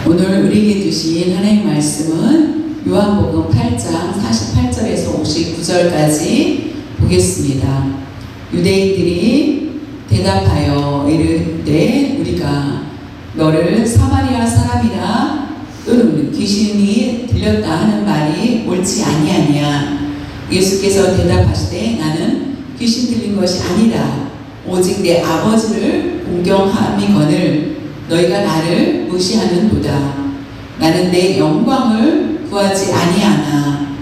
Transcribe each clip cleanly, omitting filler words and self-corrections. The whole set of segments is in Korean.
오늘 우리에게 주신 하나님의 말씀은 요한복음 8장 48절에서 59절까지 보겠습니다. 유대인들이 대답하여 이르되 우리가 너를 사마리아 사람이라 또는 귀신이 들렸다 하는 말이 옳지 아니하냐. 예수께서 대답하시되 나는 귀신 들린 것이 아니라 오직 내 아버지를 공경함이거늘 너희가 나를 무시하는도다. 나는 내 영광을 구하지 아니하나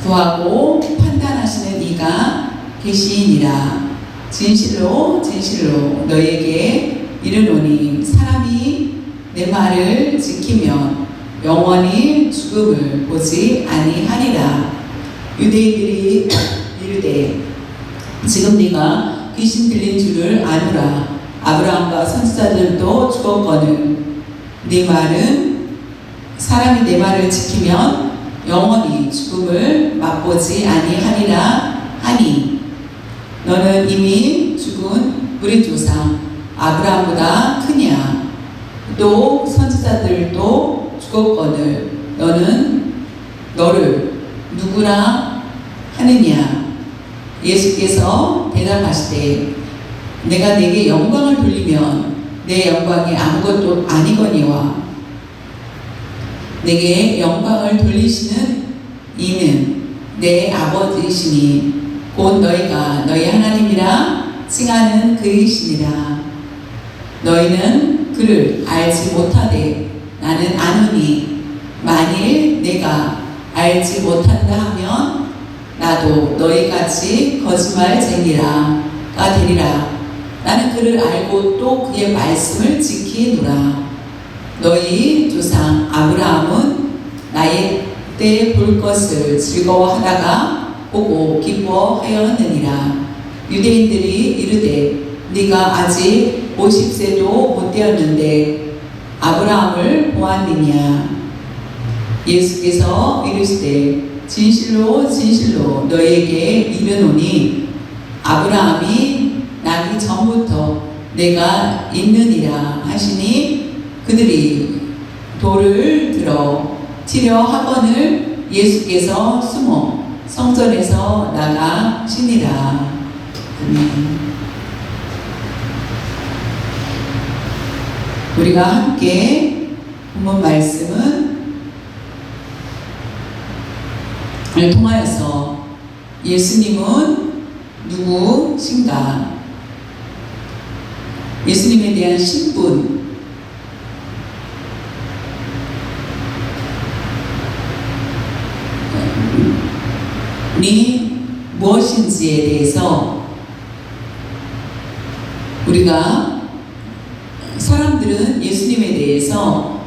구하고 판단하시는 이가 계시니라. 진실로 진실로 너희에게 이르노니 사람이 내 말을 지키면 영원히 죽음을 보지 아니하리라. 유대인들이 이르되 지금 네가 귀신 들린 줄을 아노라. 아브라함과 선지자들도 죽었거늘 네 말은 사람이 내 말을 지키면 영원히 죽음을 맛보지 아니하리라 하니 너는 이미 죽은 우리 조상 아브라함보다 크냐. 또 선지자들도 죽었거늘 너는 너를 누구라 하느냐. 예수께서 대답하시되 내가 네게 영광을 돌리면 내 영광이 아무것도 아니거니와 내게 영광을 돌리시는 이는 내 아버지이시니 곧 너희가 너희 하나님이라 칭하는 그이시니라. 너희는 그를 알지 못하되 나는 아노니 만일 내가 알지 못한다 하면 나도 너희같이 거짓말쟁이라가 되리라. 나는 그를 알고 또 그의 말씀을 지키노라. 너희 조상 아브라함은 나의 때 볼 것을 즐거워하다가 보고 기뻐하였느니라. 유대인들이 이르되 네가 아직 50세도 못 되었는데 아브라함을 보았느냐. 예수께서 이르시되 진실로 진실로 너희에게 이르노니 아브라함이 나기 전부터 내가 있느니라 하시니 그들이 돌을 들어 치려 하거늘 예수께서 숨어 성전에서 나가시니라. 아멘. 우리가 함께 본문 말씀은 을 통하여서 예수님은 누구신가? 예수님에 대한 신분이 무엇인지에 대해서 우리가 사람들은 예수님에 대해서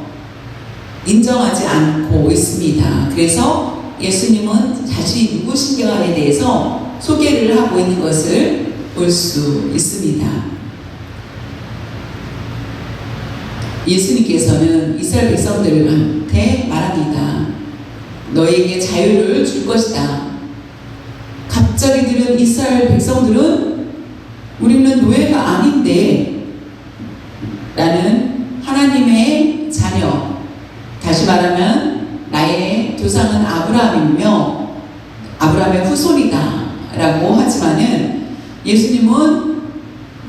인정하지 않고 있습니다. 그래서 예수님은 자신이 누구신가에 대해서 소개를 하고 있는 것을 볼 수 있습니다. 예수님께서는 이스라엘 백성들한테 말합니다. 너희에게 자유를 줄 것이다. 갑자기 들은 이스라엘 백성들은 우리는 노예가 아닌데 나는 하나님의 자녀, 다시 말하면 나의 조상은 아브라함이며 아브라함의 후손이다 라고 하지만은 예수님은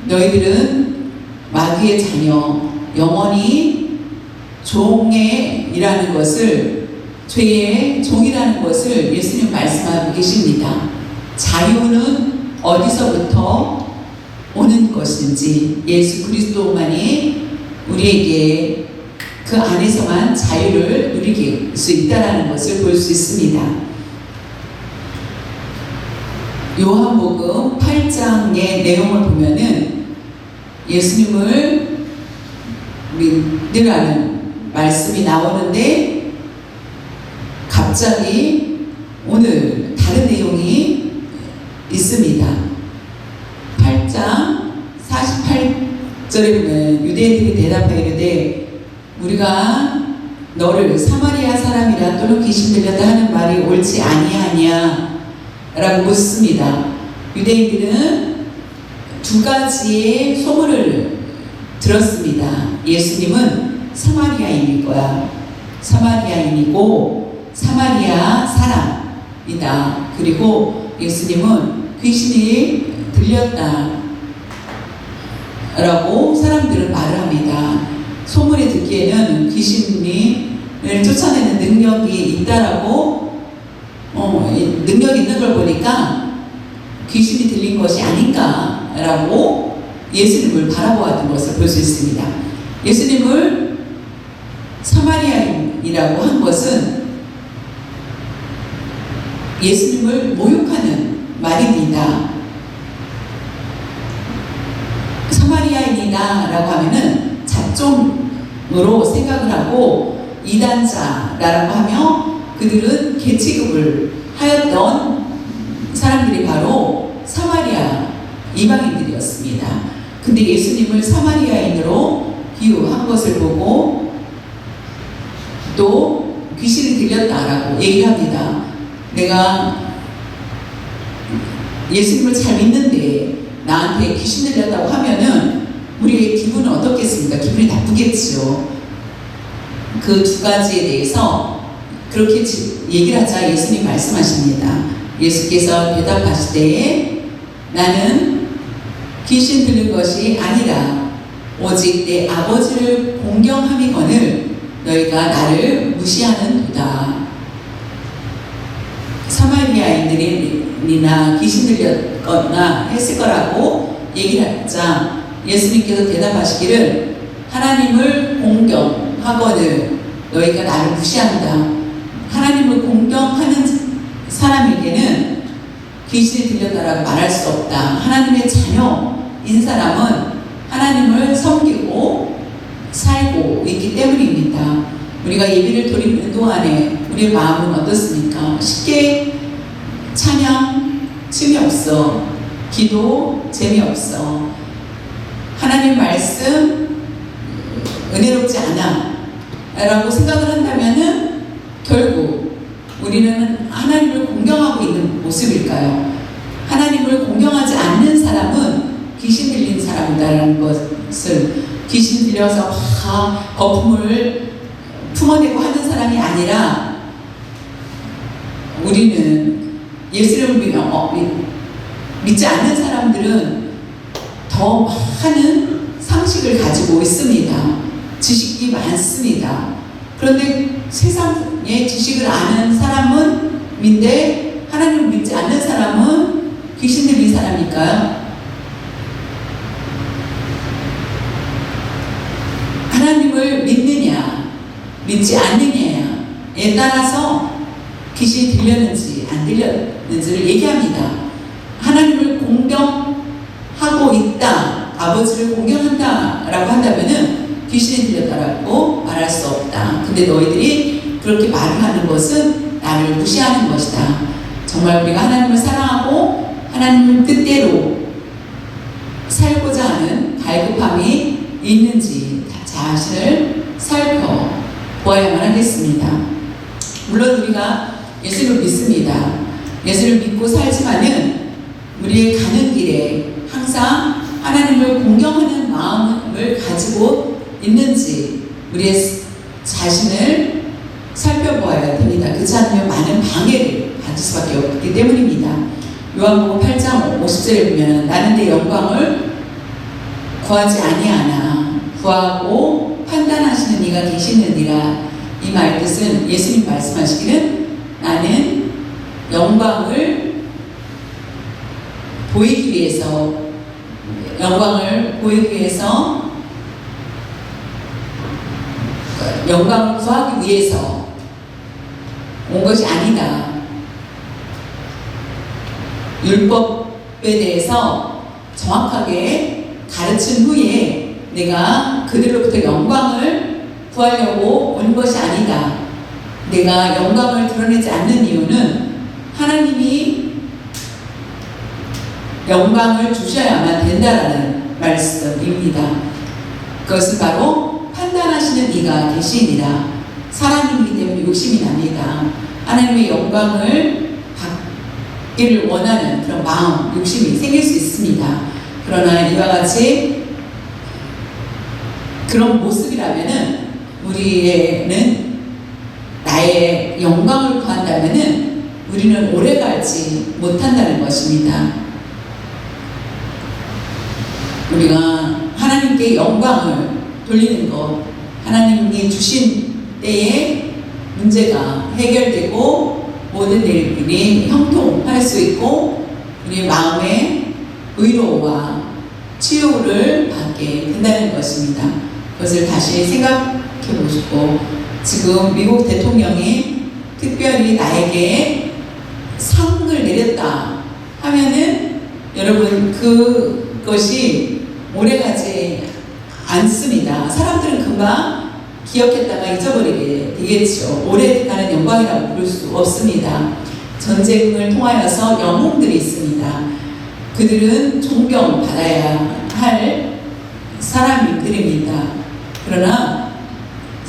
너희들은 마귀의 자녀, 영원히 종이라는 것을, 죄의 종이라는 것을 예수님 말씀하고 계십니다. 자유는 어디서부터 오는 것인지 예수 그리스도만이 우리에게 그 안에서만 자유를 누릴 수 있다는 것을 볼 수 있습니다. 요한복음 8장의 내용을 보면은 예수님을 믿으라는 말씀이 나오는데 갑자기 오늘 다른 내용이 있습니다. 8장 48절에 보면 유대인들이 대답하여 이르되 우리가 너를 사마리아 사람이라 또는 귀신 들렸다 하는 말이 옳지 아니하냐 라고 묻습니다. 유대인들은 두 가지의 소문을 들었습니다. 예수님은 사마리아인일 거야. 사마리아인이고 사마리아 사람이다. 그리고 예수님은 귀신이 들렸다 라고 사람들은 말을 합니다. 소문에 듣기에는 귀신을 쫓아내는 능력이 있다라고 능력이 있는 걸 보니까 귀신이 들린 것이 아닌가라고 예수님을 바라보았던 것을 볼 수 있습니다. 예수님을 사마리아인이라고 한 것은 예수님을 모욕하는 말입니다. 사마리아인이다 라고 하면은 잡종으로 생각을 하고 이단자라고 하며 그들은 계치급을 하였던 사람들이 바로 사마리아 이방인들이었습니다. 근데 예수님을 사마리아인으로 비유한 것을 보고 또 귀신이 들렸다라고 얘기합니다. 내가 예수님을 잘 믿는데 나한테 귀신 들렸다고 하면은 우리의 기분은 어떻겠습니까? 기분이 나쁘겠죠. 그 두 가지에 대해서 그렇게 얘기를 하자 예수님 말씀하십니다. 예수께서 대답하실 때에 나는 귀신 들린 것이 아니라 오직 내 아버지를 공경함이거늘 너희가 나를 무시하는도다. 사마리아인들이나 귀신 들렸거나 했을 거라고 얘기를 하자 예수님께서 대답하시기를 하나님을 공경하거늘 너희가 나를 무시한다. 하나님을 공경하는 사람에게는 귀신이 들렸다라고 말할 수 없다. 하나님의 자녀인 사람은 하나님을 섬기고 살고 있기 때문입니다. 우리가 예배를 드리는 동안에 우리의 마음은 어떻습니까? 쉽게 찬양 재미없어. 기도 재미없어. 하나님 말씀 은혜롭지 않아 라고 생각을 한다면은 결국 우리는 하나님을 공경하고 있는 모습일까요? 하나님을 공경하지 않는 사람은 귀신 들린 사람이다라는 것을 귀신 들려서 막 거품을 품어내고 하는 사람이 아니라 우리는 예수님을 믿지 않는 사람들은 더 많은 상식을 가지고 있습니다. 지식이 많습니다. 그런데 세상의 지식을 아는 사람은 민데 하나님을 믿지 않는 사람은 귀신 들린 사람일까요? 하나님을 믿느냐 믿지 않느냐에 따라서 귀신이 들렸는지 안 들렸는지를 얘기합니다. 하나님을 공경하고 있다, 아버지를 공경한다 라고 한다면은 귀신이 들렸다라고 말할 수 없다. 근데 너희들이 그렇게 말을 하는 것은 나를 무시하는 것이다. 정말 우리가 하나님을 사랑하고 하나님 뜻대로 살고자 하는 갈급함이 있는지 자신을 살펴보아야만 하겠습니다. 물론 우리가 예수를 믿습니다. 예수를 믿고 살지만은 우리의 가는 길에 항상 하나님을 공경하는 마음을 가지고 있는지 우리의 자신을 살펴보아야 됩니다. 그렇지 않으면 많은 방해를 받을 수밖에 없기 때문입니다. 요한복음 8장 50절에 보면 나는 내 영광을 구하지 아니하나 구하고 판단하시는 이가 계시느니라. 이 말 뜻은 예수님 말씀하시기는 나는 영광을 보이기 위해서 영광을 구하기 위해서 온 것이 아니다. 율법에 대해서 정확하게 가르친 후에 내가 그들로부터 영광을 구하려고 온 것이 아니다. 내가 영광을 드러내지 않는 이유는 하나님이 영광을 주셔야만 된다라는 말씀입니다. 그것은 바로 판단하시는 이가 계시니라. 사람이기 때문에 욕심이 납니다. 하나님의 영광을 받기를 원하는 그런 마음, 욕심이 생길 수 있습니다. 그러나 이와 같이 그런 모습이라면은 우리는 나의 영광을 구한다면은 우리는 오래 가지 못한다는 것입니다. 우리가 하나님께 영광을 돌리는 것, 하나님이 주신 때에 문제가 해결되고 모든 일들이 형통할 수 있고 우리의 마음에 의로와 치유를 받게 된다는 것입니다. 그것을 다시 생각해 보시고, 지금 미국 대통령이 특별히 나에게 상을 내렸다 하면은 여러분 그것이 오래가지 않습니다. 사람들은 금방 기억했다가 잊어버리게 되겠죠. 오래가는 영광이라고 부를 수 없습니다. 전쟁을 통하여서 영웅들이 있습니다. 그들은 존경받아야 할 사람들입니다. 그러나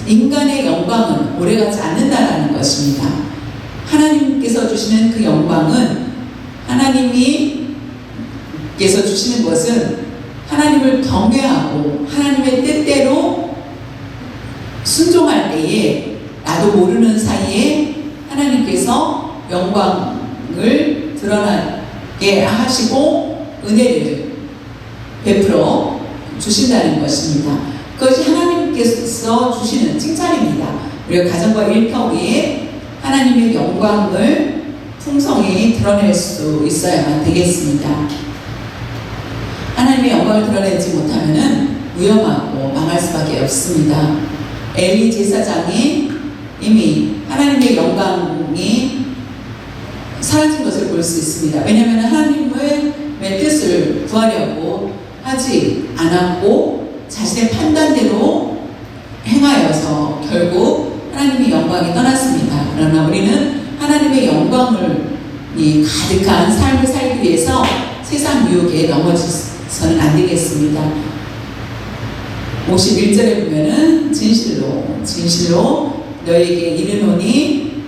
인간의 영광은 오래가지 않는다는 것입니다. 하나님께서 주시는 그 영광은, 하나님께서 주시는 것은 하나님을 경외하고 하나님의 뜻대로 순종할 때에 나도 모르는 사이에 하나님께서 영광을 드러나게 하시고 은혜를 베풀어 주신다는 것입니다. 그것이 하나님께서 주시는 칭찬입니다. 우리가 가정과 일터에 하나님의 영광을 풍성히 드러낼 수 있어야만 되겠습니다. 하나님의 영광을 드러내지 못하면 위험하고 망할 수밖에 없습니다. 엘리 제사장이 이미 하나님의 영광이 사라진 것을 볼 수 있습니다. 왜냐하면 하나님의 뜻을 구하려고 하지 않았고 자신의 판단대로 행하여서 결국 하나님의 영광이 떠났습니다. 그러나 우리는 하나님의 영광을 가득한 삶을 살기 위해서 세상 유혹에 넘어져서는 안 되겠습니다. 51절에 보면은 진실로 너에게 이르노니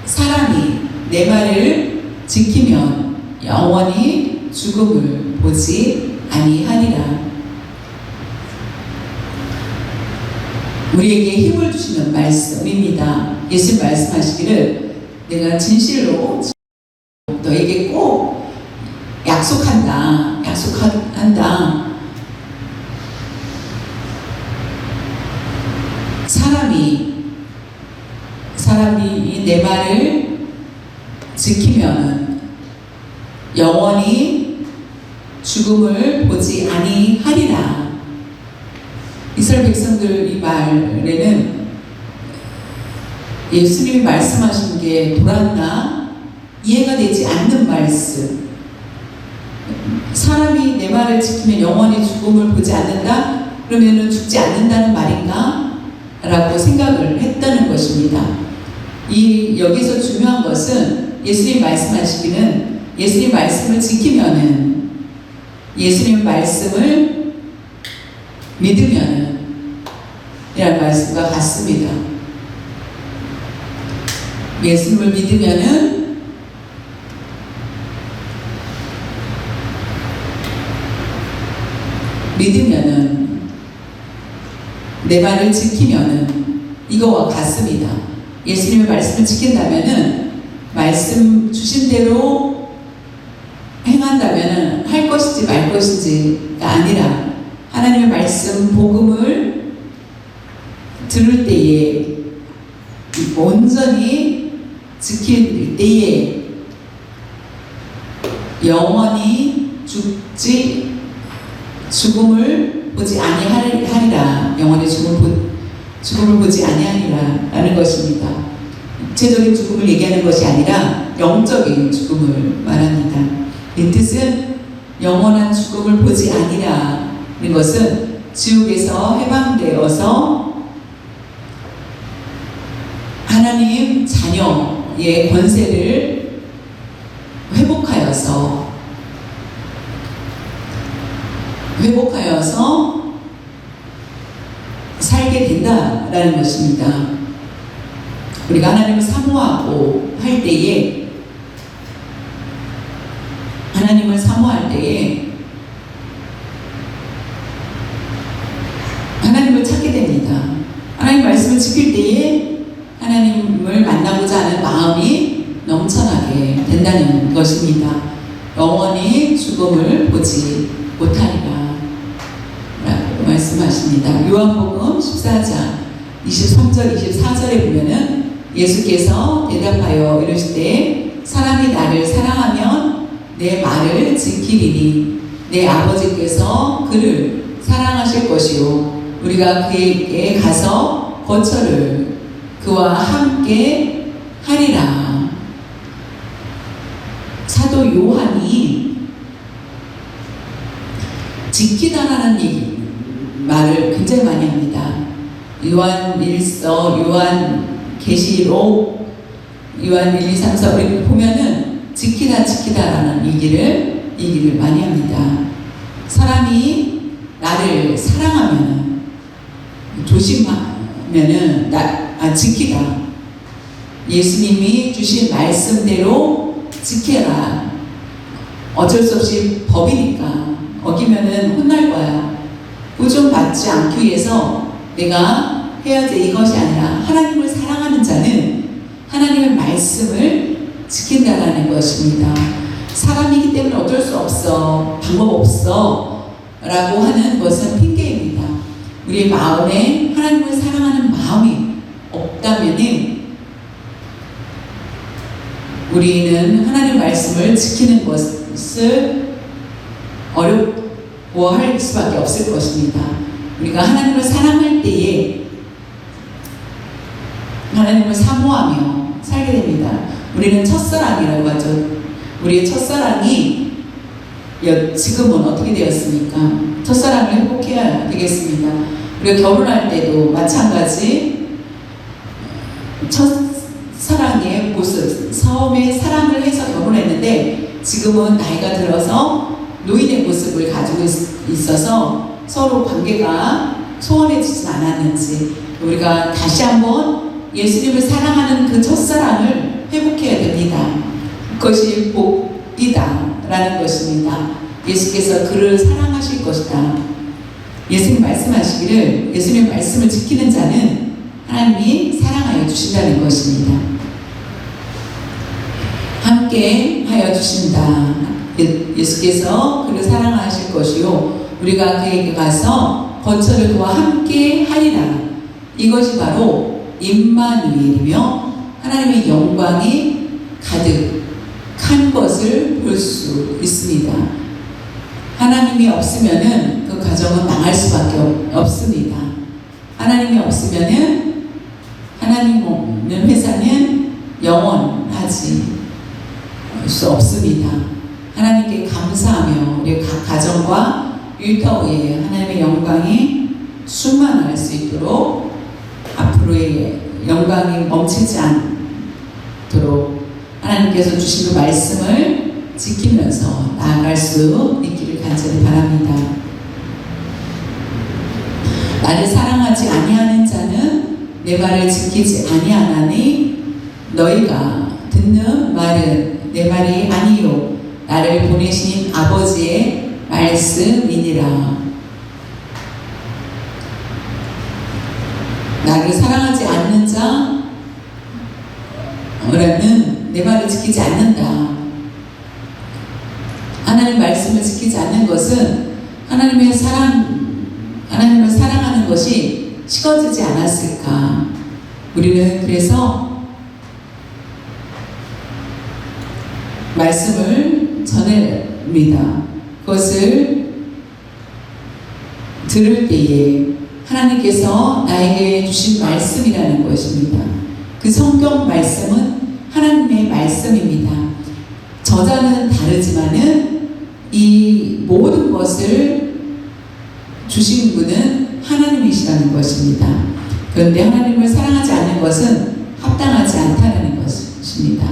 사람이 내 말을 지키면 영원히 죽음을 보지 아니하리라. 우리에게 힘을 주시는 말씀입니다. 예수님 말씀하시기를 내가 진실로 너에게 꼭 약속한다. 사람이 내 말을 지키면 영원히 죽음을 보지 아니하리라. 이스라엘 백성들 이 말에는 예수님이 말씀하신 게 돌았나 이해가 되지 않는 말씀. 사람이 내 말을 지키면 영원히 죽음을 보지 않는다? 그러면은 죽지 않는다는 말인가? 라고 생각을 했다는 것입니다. 여기서 중요한 것은 예수님 말씀하시기는 예수님 말씀을 지키면은, 예수님 말씀을 믿으면은 이란 말씀과 같습니다. 예수님을 믿으면은 내 말을 지키면은 이거와 같습니다. 예수님의 말씀을 지킨다면은 말씀 주신 대로 행한다면은 할 것인지 말 것인지가 아니라 하나님의 말씀 복음을 들을 때에 온전히 지킬 때에 영원히 죽음을 보지 아니하리라. 영원히 죽음을 보지 아니하리라 라는 것입니다. 육체적인 죽음을 얘기하는 것이 아니라 영적인 죽음을 말합니다. 이 뜻은 영원한 죽음을 보지 아니라는 것은 지옥에서 해방되어서 하나님 자녀의 권세를 회복하여서 살게 된다라는 것입니다. 우리가 하나님을 사모하고 할 때에, 하나님을 사모할 때에 하나님을 찾게 됩니다. 하나님 말씀을 지킬 때에 하나님을 만나고자 하는 마음이 넘쳐나게 된다는 것입니다. 영원히 죽음을 보지 못하리라 라고 말씀하십니다. 요한복음 14장 23절 24절에 보면은 예수께서 대답하여 이르시되 사람이 나를 사랑하면 내 말을 지키리니 내 아버지께서 그를 사랑하실 것이요 우리가 그에게 가서 거처를 그와 함께 하리라. 사도 요한이 지키다라는 말을 굉장히 많이 합니다. 요한 1서, 요한 계시록, 요한 1, 2, 3, 4 우리 보면은 지키다라는 얘기를 많이 합니다. 사람이 나를 사랑하면은 조심하면은 지키다. 예수님이 주신 말씀대로 지켜라. 어쩔 수 없이 법이니까 어기면은 혼날 거야. 꾸중받지 않기 위해서 내가 해야 될 이것이 아니라 하나님을 사랑하는 자는 하나님의 말씀을 지킨다라는 것입니다. 사람이기 때문에 어쩔 수 없어, 방법 없어 라고 하는 것은 핑계입니다. 우리의 마음에 하나님을 사랑하는 마음이 없다면은 우리는 하나님의 말씀을 지키는 것을 어려워할 수밖에 없을 것입니다. 우리가 하나님을 사랑할 때에 하나님을 사모하며 살게 됩니다. 우리는 첫사랑이라고 하죠. 우리의 첫사랑이 지금은 어떻게 되었습니까? 첫사랑을 회복해야 되겠습니다. 우리가 결혼할 때도 마찬가지 첫사랑의 모습, 처음에 사랑을 해서 결혼했는데 지금은 나이가 들어서 노인의 모습을 가지고 있어서 서로 관계가 소원해지진 않았는지 우리가 다시 한번 예수님을 사랑하는 그 첫사랑을 회복해야 됩니다. 그것이 복이다 라는 것입니다. 예수께서 그를 사랑하실 것이다. 예수님 말씀하시기를 예수님의 말씀을 지키는 자는 하나님이 사랑하여 주신다는 것입니다. 함께 하여 주신다. 예수께서 그를 사랑하실 것이요 우리가 그에게 가서 거처를 그와 함께 하리라. 이것이 바로 임마누엘이며 하나님의 영광이 가득한 것을 볼 수 있습니다. 하나님이 없으면은 그 가정은 망할 수밖에 없습니다. 하나님이 없으면은 하나님 없는 회사는 영원하지 수 없습니다. 하나님께 감사하며 우리 각 가정과 일터에 하나님의 영광이 충만할 수 있도록 앞으로의 영광이 멈추지 않도록 하나님께서 주신 그 말씀을 지키면서 나아갈 수 있기를 간절히 바랍니다. 나를 사랑하지 아니하는 자는 내 말을 지키지 아니하나니 너희가 듣는 말은 내 말이 아니요 나를 보내신 아버지의 말씀이니라. 나를 사랑하지 않는 자라는 내 말을 지키지 않는다. 하나님 말씀을 지키지 않는 것은 하나님을 사랑하는 것이 식어지지 않았을까. 우리는 그래서 말씀을 전합니다. 그것을 들을 때에 하나님께서 나에게 주신 말씀이라는 것입니다. 그 성경 말씀은 하나님의 말씀입니다. 저자는 다르지만은 이 모든 것을 주신 분은 하나님이시라는 것입니다. 그런데 하나님을 사랑하지 않는 것은 합당하지 않다는 것입니다.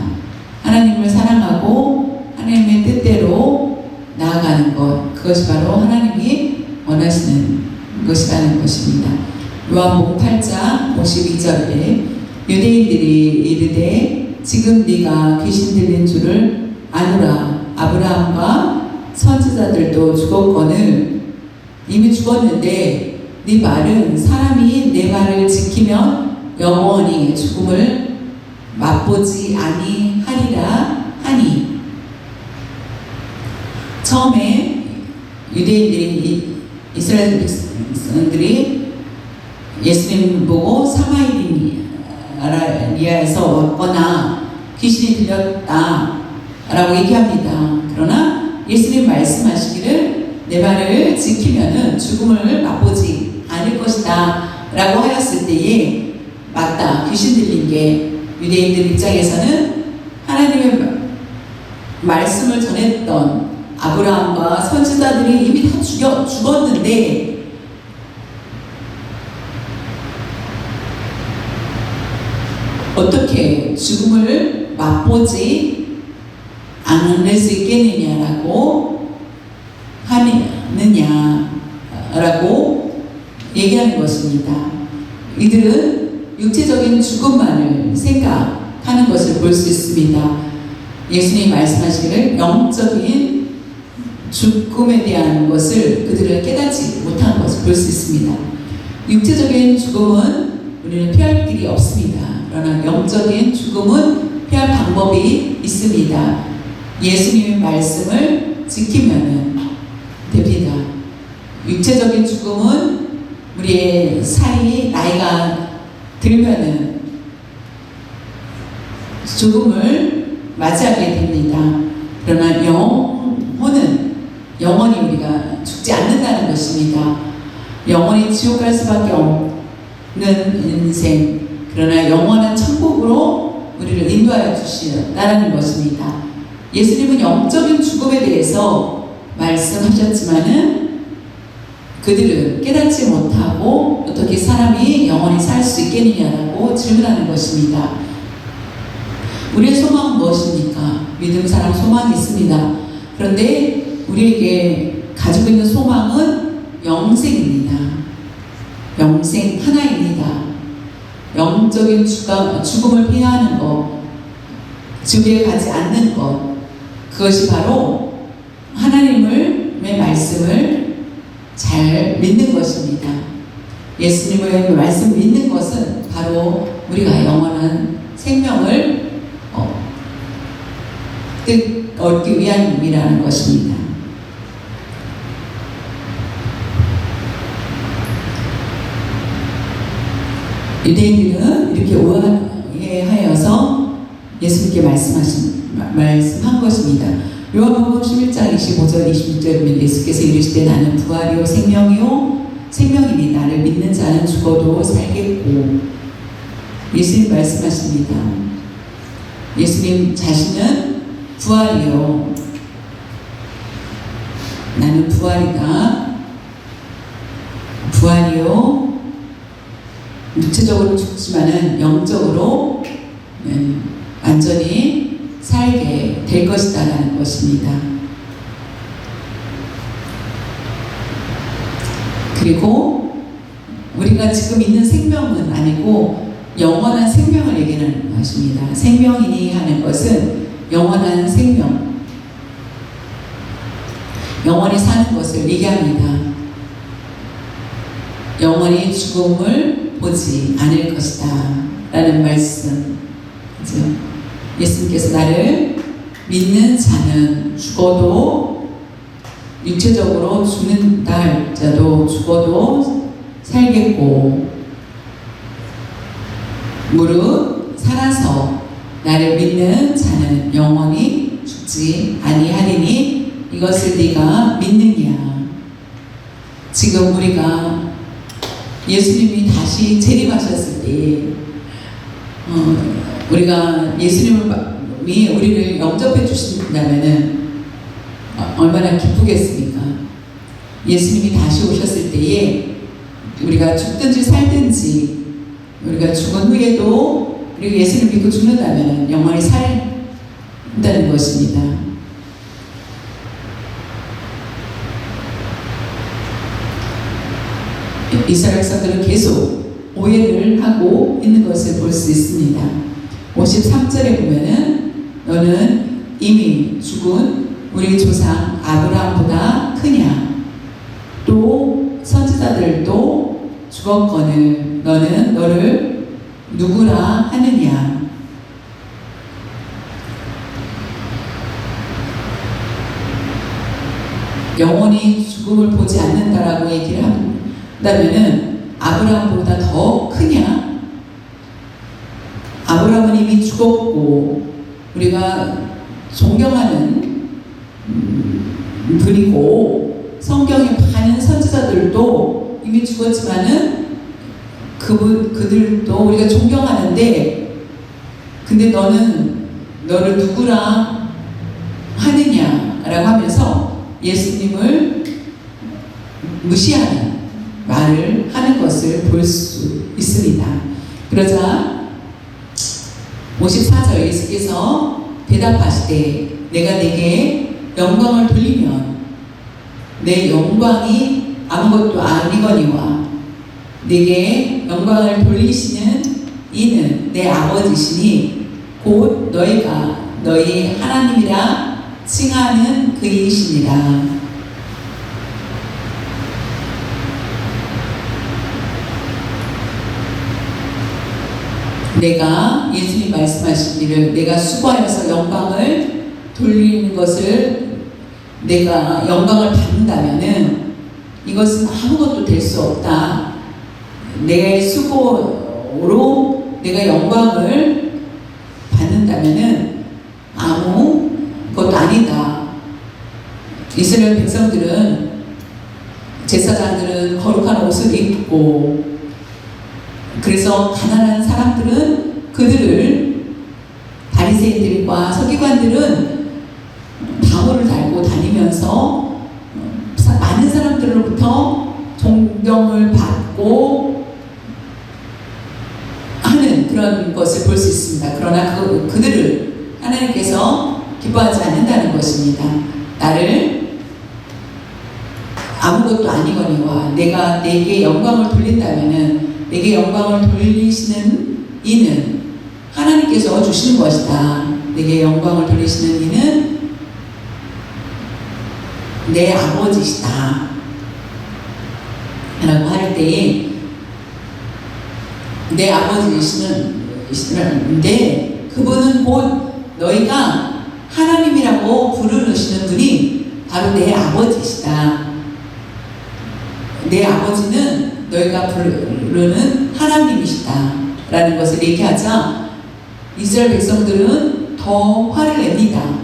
하나님을 사랑하고 하나님의 뜻대로 나아가는 것, 그것이 바로 하나님이 원하시는 것이라는 것입니다. 요한복음 8장 52절에 유대인들이 이르되 지금 네가 귀신 들린 줄을 아노라. 아브라함과 선지자들도 이미 죽었는데 네 말은 사람이 내 말을 지키면 영원히 죽음을 맛보지 아니하리라 하니. 처음에 유대인들이 이스라엘 백성들이 예수님 보고 사마리아에서 왔거나 귀신이 들렸다라고 얘기합니다. 그러나 예수님 말씀하시기를 내 말을 지키면은 죽음을 맛보지 않을 것이다 라고 하였을 때에 맞다, 귀신 들린 게 유대인들 입장에서는 하나님의 말씀을 전했던 아브라함과 선지자들이 이미 다 죽었는데 어떻게 죽음을 맛보지 않을 수 있겠느냐라고 하느냐라고 얘기하는 것입니다. 이들은 육체적인 죽음만을 생각하는 것을 볼 수 있습니다. 예수님이 말씀하시기를 영적인 죽음에 대한 것을 그들은 깨닫지 못한 것을 볼 수 있습니다. 육체적인 죽음은 우리는 피할 길이 없습니다. 그러나 영적인 죽음은 피할 방법이 있습니다. 예수님의 말씀을 지키면 됩니다. 육체적인 죽음은 우리의 살이 나이가 들면은 죽음을 맞이하게 됩니다. 그러나 영혼은 영원히 우리가 죽지 않는다는 것입니다. 영원히 지옥 갈 수밖에 없는 인생, 그러나 영원한 천국으로 우리를 인도하여 주시다라는 것입니다. 예수님은 영적인 죽음에 대해서 말씀하셨지만은 그들은 깨닫지 못하고 어떻게 사람이 영원히 살 수 있겠느냐라고 질문하는 것입니다. 우리의 소망은 무엇입니까? 믿음, 사랑, 소망이 있습니다. 그런데 우리에게 가지고 있는 소망은 영생입니다. 영생 하나입니다. 영적인 죽음을 피하는 것, 지옥에 가지 않는 것, 그것이 바로 하나님의 말씀을 잘 믿는 것입니다. 예수님의 말씀 믿는 것은 바로 우리가 영원한 생명을 얻기 위함이라는 것입니다. 유대인들은 이렇게 오해하여서 예수님께 말씀한 것입니다. 요한복음 11장 25절 26절에 보면 예수께서 이르시되 나는 부활이요 생명이요 생명이니 나를 믿는 자는 죽어도 살겠고. 예수님 말씀하십니다. 예수님 자신은 부활이요, 나는 부활이다, 부활이요, 육체적으로 죽지만은 영적으로 완전히 살게 될 것이다 라는 것입니다. 그리고 우리가 지금 있는 생명은 아니고 영원한 생명을 얘기하는 것입니다. 생명이니 하는 것은 영원한 생명, 영원히 사는 것을 얘기합니다. 영원히 죽음을 보지 않을 것이다 라는 말씀. 그죠? 예수님께서 나를 믿는 자는 죽어도, 육체적으로 죽는다 할지라도 죽어도 살겠고, 무릇 살아서 나를 믿는 자는 영원히 죽지 아니하리니 이것을 네가 믿느냐. 지금 우리가 예수님이 다시 재림하셨을 때 우리가 예수님이 우리를 영접해 주신다면은 얼마나 기쁘겠습니까? 예수님이 다시 오셨을 때에 우리가 죽든지 살든지, 우리가 죽은 후에도 우리가 예수를 믿고 죽는다면 영원히 산다는 것입니다. 이스라엘 백성들은 계속 오해를 하고 있는 것을 볼 수 있습니다. 53절에 보면은 너는 이미 죽은 우리 조상 아브라함보다 크냐, 또 선지자들도 죽었거늘 너는 너를 누구라 하느냐. 영원히 죽음을 보지 않는다라고 얘기를 한다면은 아브라함보다 더 크냐? 아브라함은 이미 죽었고 우리가 존경하는 분이고 성경에 많은 선지자들도 이미 죽었지만은 그들도 우리가 존경하는데 근데 너를 누구라 하느냐라고 하면서 예수님을 무시하는 말을 하는 것을 볼 수 있습니다. 그러자 54절 예수께서 대답하시되 내가 내게 영광을 돌리면 내 영광이 아무것도 아니거니와 내게 영광을 돌리시는 이는 내 아버지시니 곧 너희가 너희 하나님이라 칭하는 그이시니라. 내가 예수님 말씀하시기를 내가 수고하여서 영광을 돌리는 것을 내가 영광을 받는다면은 이것은 아무것도 될 수 없다. 내 수고로 내가 영광을 받는다면은 아무것도 아니다. 이스라엘 백성들은 제사장들은 거룩한 옷을 입고 그래서 가난한 사람들은 그들을 바리새인들과 서기관들은 방울을 달고 다니면서 많은 사람들로부터 존경을 받고 하는 그런 것을 볼 수 있습니다. 그러나 그들을 하나님께서 기뻐하지 않는다는 것입니다. 나를 아무것도 아니거니와 내가 내게 영광을 돌린다면은 내게 영광을 돌리시는 이는 하나님께서 주시는 것이다. 내게 영광을 돌리시는 이는 내 아버지시다. 라고 할 때에 내 아버지시는데 그분은 곧 너희가 하나님이라고 부르시는 분이 바로 내 아버지시다. 내 아버지는 너희가 부르는 하나님이시다 라는 것을 얘기하자 이스라엘 백성들은 더 화를 냅니다.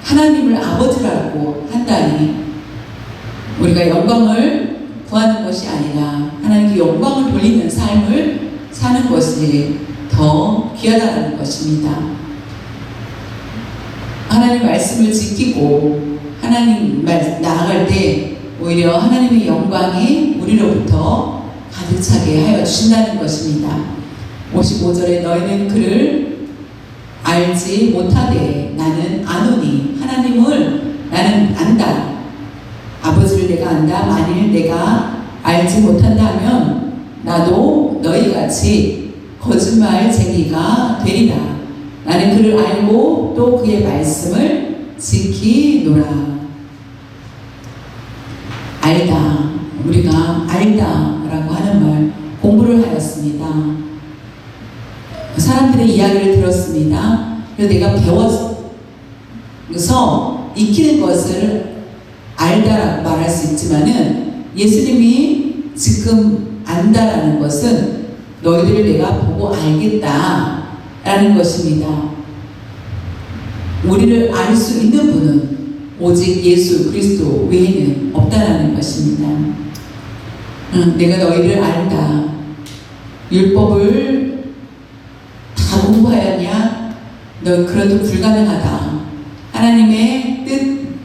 하나님을 아버지라고 한다니 우리가 영광을 구하는 것이 아니라 하나님께 영광을 돌리는 삶을 사는 것이 더 귀하다는 것입니다. 하나님 말씀을 지키고 하나님 나아갈 때 오히려 하나님의 영광이 우리로부터 가득 차게 하여 주신다는 것입니다. 55절에 너희는 그를 알지 못하되 나는 아노니 하나님을 나는 안다. 아버지를 내가 안다. 만일 내가 알지 못한다 하면 나도 너희같이 거짓말쟁이가 되리라. 나는 그를 알고 또 그의 말씀을 지키노라. 알다. 우리가 알다라고 하는 말 공부를 하였습니다. 사람들의 이야기를 들었습니다. 그래서 내가 배워서 익히는 것을 알다라고 말할 수 있지만은 예수님이 지금 안다라는 것은 너희들을 내가 보고 알겠다라는 것입니다. 우리를 알 수 있는 분은 오직 예수 그리스도 외에는 없다라는 것입니다. 내가 너희를 알다. 율법을 다 공부하였냐? 너 그래도 불가능하다. 하나님의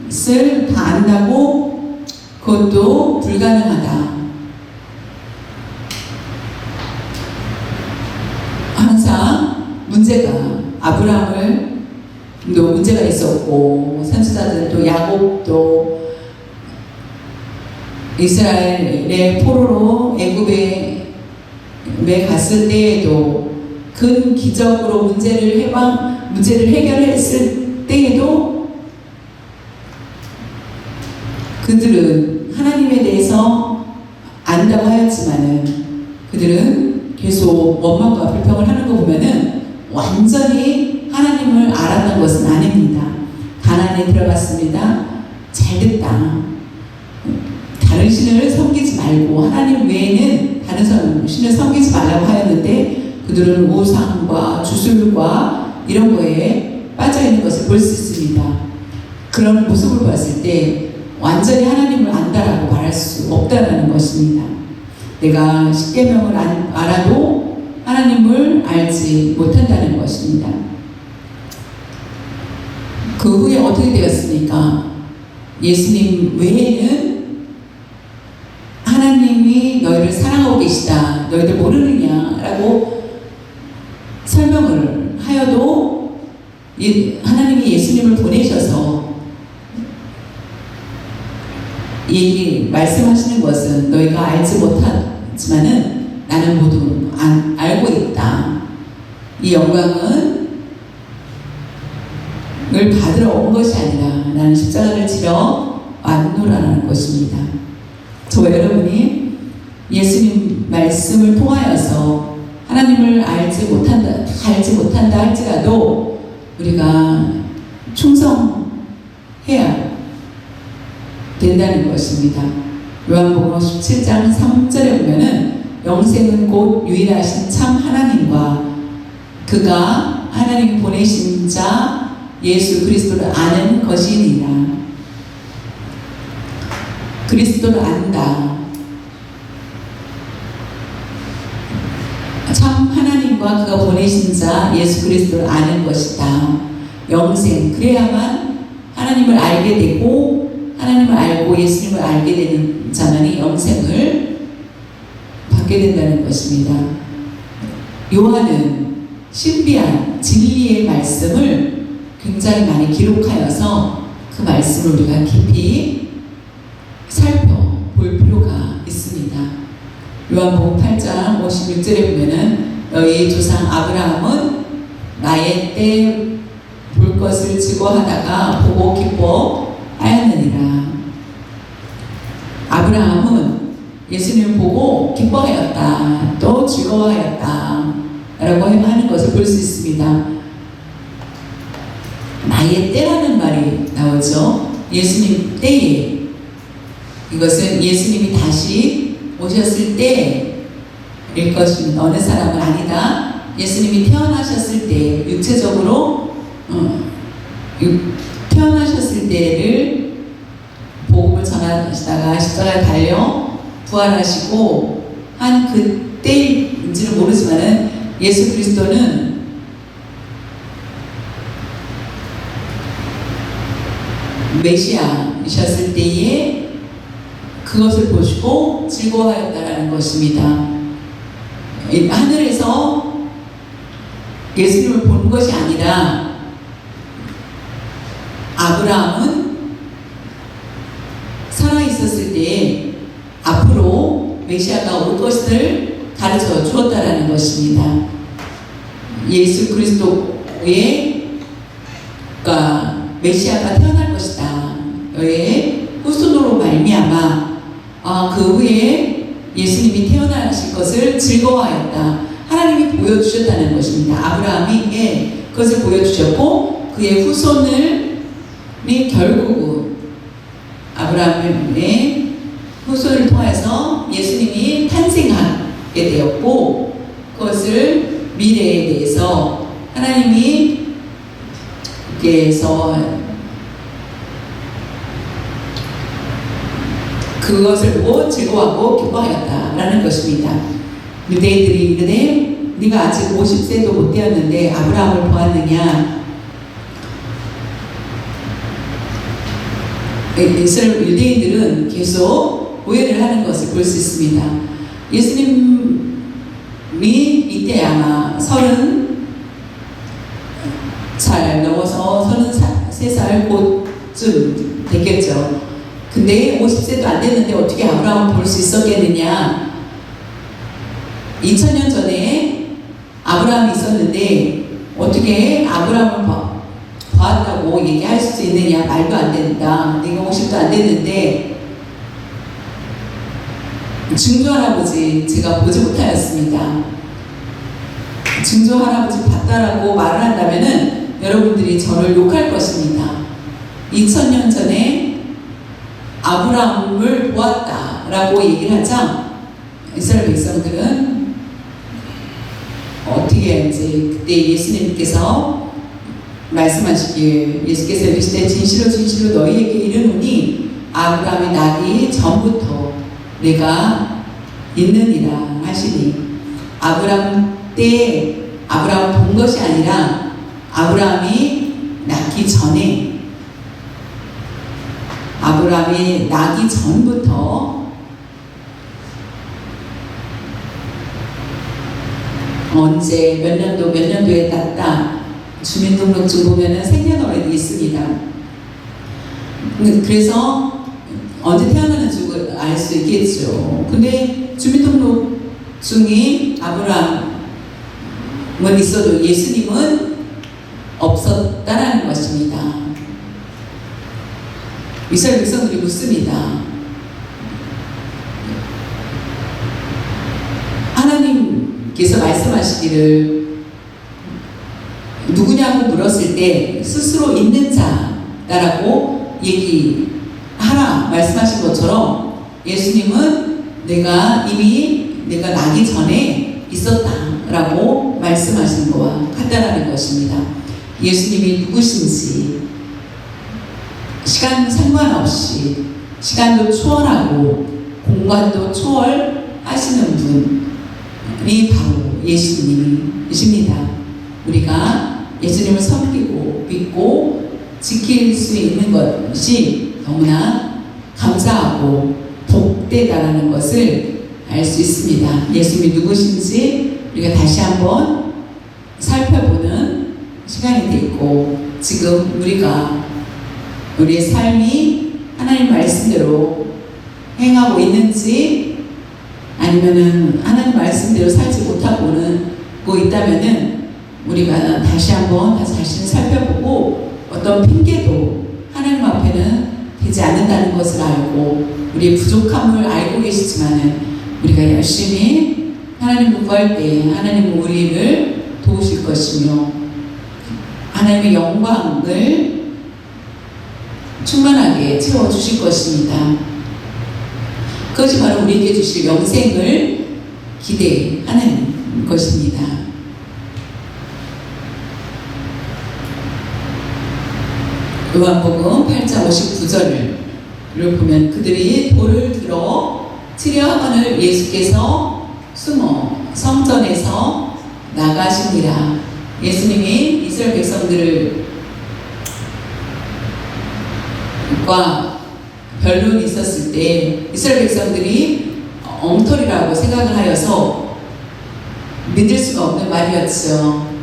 뜻을 다 안다고 그것도 불가능하다. 항상 문제가 아브라함을 또 문제가 있었고 선지자들도 야곱도 이스라엘의 포로로 애굽에 갔을 때에도 큰 기적으로 문제를 해결했을 때에도 그들은 하나님에 대해서 안다고 하였지만은 그들은 계속 원망과 불평을 하는 거 보면은 완전히 하나님을 알았던 것은 아닙니다. 가나안에 들어갔습니다. 잘 됐다. 다른 신을 섬기지 말고 하나님 외에는 다른 신을 섬기지 말라고 하였는데 그들은 우상과 주술과 이런 거에 빠져있는 것을 볼 수 있습니다. 그런 모습을 봤을 때 완전히 하나님을 안다라고 말할 수 없다라는 것입니다. 내가 십계명을 알아도 하나님을 알지 못한다는 것입니다. 그 후에 어떻게 되었습니까? 예수님 외에는 하나님이 너희를 사랑하고 계시다. 너희들 모르느냐라고 설명을 하여도 하나님이 예수님을 보내셔서 말씀하시는 것은 너희가 알지 못하지만은 나는 모두 알고 있다. 이 영광은 을 받으러 온 것이 아니라 나는 십자가를 지러 왔노라는 것입니다. 저와 여러분이 예수님 말씀을 통하여서 하나님을 알지 못한다 할지라도 우리가 충성해야 된다는 것입니다. 요한복음 17장 3절에 보면은 영생은 곧 유일하신 참 하나님과 그가 하나님이 보내신 자 예수 그리스도를 아는 것이니라. 그리스도를 안다. 참 하나님과 그가 보내신 자 예수 그리스도를 아는 것이다. 영생, 그래야만 하나님을 알게 되고 하나님을 알고 예수님을 알게 되는 자만이 영생을 받게 된다는 것입니다. 요한은 신비한 진리의 말씀을 굉장히 많이 기록하여서 그 말씀을 우리가 깊이 살펴볼 필요가 있습니다. 요한복음 8장 56절에 보면은 너희 조상 아브라함은 나의 때 볼 것을 즐거워하다가 보고 기뻐하였느니라. 아브라함은 예수님을 보고 기뻐하였다, 또 즐거워하였다 라고 하는 것을 볼 수 있습니다. 나의 때라는 말이 나오죠. 예수님 때에, 이것은 예수님이 다시 오셨을 때일 것입니다. 어느 사람은 아니다. 예수님이 태어나셨을 때, 육체적으로 태어나셨을 때를 복음을 전하시다가 십자가에 달려 부활하시고 한 그때인지는 모르지만은 예수 그리스도는 메시아이셨을 때에 그것을 보시고 즐거워하였다라는 것입니다. 하늘에서 예수님을 본 것이 아니라 아브라함은 살아있었을 때에 앞으로 메시아가 올 것을 가르쳐 주었다라는 것입니다. 예수 그리스도의 메시아가 태어날 것이다. 너의 후손으로 말미암아 그 후에 예수님이 태어나실 것을 즐거워하였다. 하나님이 보여주셨다는 것입니다. 아브라함이 그것을 보여주셨고 그의 후손을 결국은 아브라함의 후손을 통해서 예수님이 탄생하게 되었고 그것을 미래에 대해서 하나님이 그것을 보고 즐거워하고 기뻐하였다라는 것입니다. 유대인들이 이르되 네가 아직 50세도 못 되었는데 아브라함을 보았느냐? 유대인들은 계속 오해를 하는 것을 볼 수 있습니다. 예수님이 이때 아마 30살 넘어서 33살 곧쯤 됐겠죠. 근데 50세도 안 됐는데 어떻게 아브라함을 볼 수 있었겠느냐? 2000년 전에 아브라함이 있었는데 어떻게 아브라함을 보았다고 얘기할 수 있느냐? 말도 안 된다. 내가 50도 안 됐는데 증조할아버지 제가 보지 못하였습니다. 증조 할아버지 봤다라고 말을 한다면은 여러분들이 저를 욕할 것입니다. 2000년 전에 아브라함을 보았다라고 얘기를 하자 이스라엘 백성들은 어떻게 이제 그때 예수님께서 말씀하시기에 예수께서 이르시되 진실로 진실로 너희에게 이르노니 아브라함이 나기 전부터 내가 있느니라 하시니 아브라함 때에 아브라함 본 것이 아니라 아브라함이 낳기 전에 아브라함이 나기 전부터 언제 몇 년도에 났다 주민등록증 보면은 생년월일이 있습니다. 그래서 언제 태어나는 줄 알 수 있겠죠. 근데 주민등록증이 아브라함은 있어도 예수님은 없었다라는 것입니다. 이스라엘 백성들이 묻습니다. 하나님께서 말씀하시기를 누구냐고 물었을 때 스스로 있는 자라고 얘기하라 말씀하신 것처럼 예수님은 내가 나기 전에 있었다라고 말씀하신 것과 같다라는 것입니다. 예수님이 누구신지 시간 상관없이 시간도 초월하고 공간도 초월하시는 분이 바로 예수님이십니다. 우리가 예수님을 섬기고 믿고 지킬 수 있는 것이 너무나 감사하고 복되다라는 것을 알 수 있습니다. 예수님이 누구신지 우리가 다시 한번 살펴보는 시간이 되고 지금 우리의 삶이 하나님 말씀대로 행하고 있는지 아니면은 하나님 말씀대로 살지 못하고는 있다면은 우리가 다시 한번 자신을 살펴보고 어떤 핑계도 하나님 앞에는 되지 않는다는 것을 알고 우리의 부족함을 알고 계시지만은 우리가 열심히 하나님을 구할 때 하나님은 우리를 도우실 것이며 하나님의 영광을 충만하게 채워주실 것입니다. 그것이 바로 우리에게 주실 영생을 기대하는 것입니다. 요한복음 8장 59절을 보면 그들이 돌을 들어 치려 하거늘 예수께서 숨어 성전에서 나가시니라. 예수님이 이스라엘 백성들과 변론이 있었을 때 이스라엘 백성들이 엉터리라고 생각을 하여서 믿을 수가 없는 말이었죠.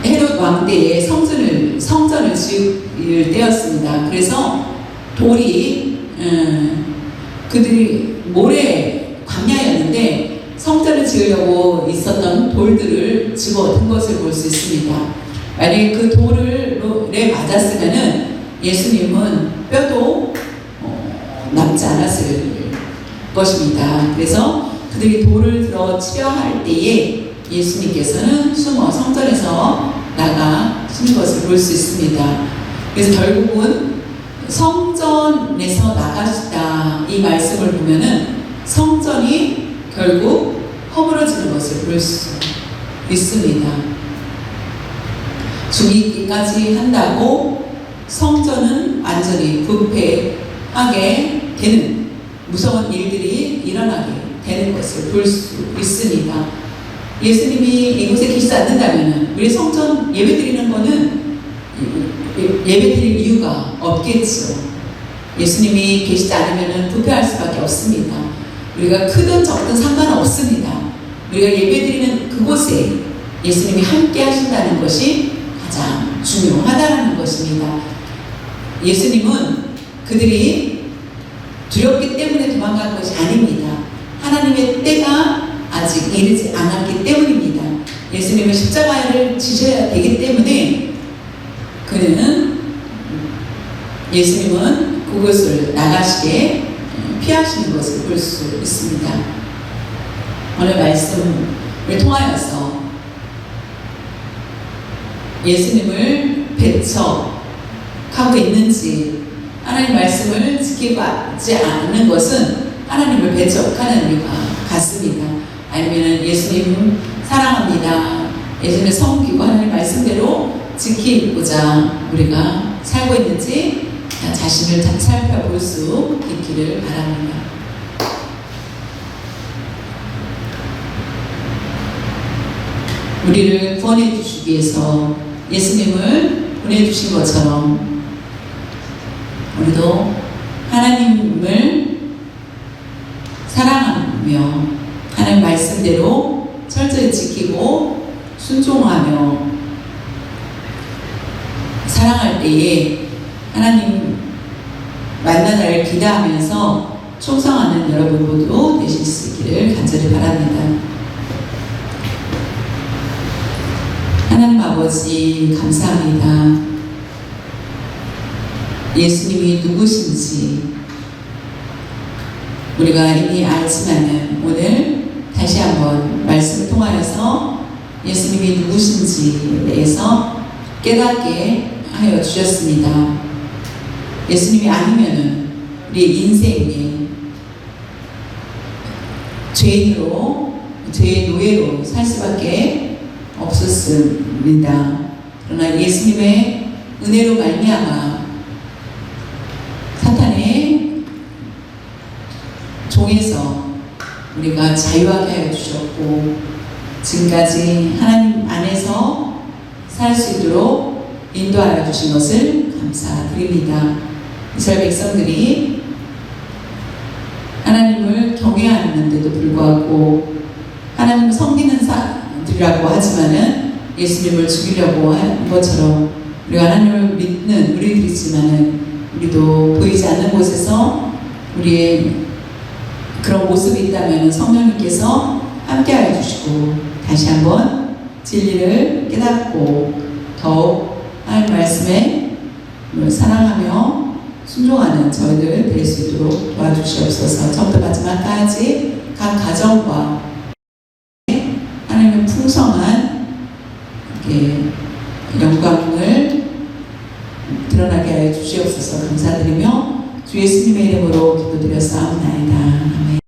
헤롯 왕 때에 성전을 지을 때였습니다. 그래서 돌이 그들이 모래 광야였는데 성전을 지으려고 있었던 돌들을 집어든 것을 볼 수 있습니다. 만약에 그 돌에 맞았으면은 예수님은 뼈도 남지 않았을 것입니다. 그래서 그들이 돌을 들어 치려 할 때에 예수님께서는 숨어 성전에서 나가신 것을 볼 수 있습니다. 그래서 결국은 성전에서 나가시다 이 말씀을 보면은 성전이 결국 허물어지는 것을 볼 수 있습니다. 죽이기까지 한다고 성전은 완전히 부패하게 되는 무서운 일들이 일어나게 되는 것을 볼 수 있습니다. 예수님이 이곳에 계시지 않는다면 우리 성전 예배드리는 거는 예배드릴 이유가 없겠죠. 예수님이 계시지 않으면 부패할 수밖에 없습니다. 우리가 크든 적든 상관없습니다. 우리가 예배드리는 그곳에 예수님이 함께 하신다는 것이 가장 중요하다는 것입니다. 예수님은 그들이 두렵기 때문에 도망간 것이 아닙니다. 하나님의 때가 아직 이르지 않았기 때문입니다. 예수님은 십자가를 지셔야 되기 때문에 예수님은 그곳을 나가시게 피하시는 것을 볼 수 있습니다. 오늘 말씀 통하여서 예수님을 배척하고 있는지, 하나님 말씀을 지키지 않는 것은 하나님을 배척하는 일과 같습니다. 아니면 예수님 사랑합니다, 예수님을 섬기고 하나님 말씀대로 지키고자 우리가 살고 있는지 자신을 살펴볼 수 있기를 바랍니다. 우리를 구원해 주시기 위해서 예수님을 보내주신 것처럼 우리도 하나님을 사랑하며 하나님 말씀대로 철저히 지키고 순종하며 사랑할 때에 하나님 만나날 기대하면서 충성하는 여러분 모두 되실 수 있기를 간절히 바랍니다. 하나님 아버지 감사합니다. 예수님이 누구신지 우리가 이미 알지만은 오늘 다시 한번 말씀을 통하여서 예수님이 누구신지에 대해서 깨닫게 하여 주셨습니다. 예수님이 아니면은 우리 인생에 죄인으로, 죄의 노예로 살 수밖에 없었습니다. 그러나 예수님의 은혜로 말미암아 사탄의 종에서 우리가 자유하게 하여 주셨고 지금까지 하나님 안에서 살 수 있도록 인도하여 주신 것을 감사드립니다. 이스라엘 백성들이 하나님을 경외하는데도 불구하고 하나님을 섬기는 사람들이라고 하지만은 예수님을 죽이려고 한 것처럼 우리가 하나님을 믿는 우리들이지만은 우리도 보이지 않는 곳에서 우리의 그런 모습이 있다면 성령님께서 함께하여 주시고 다시 한번 진리를 깨닫고 더욱 하나님 말씀에 사랑하며 순종하는 저희들 될 수 있도록 도와주시옵소서. 처음부터 마지막까지 각 가정과 하나님의 풍성한 영광을 드러나게 하여 주시옵소서. 감사드리며 주 예수님의 이름으로 기도드렸사옵나이다. 아멘.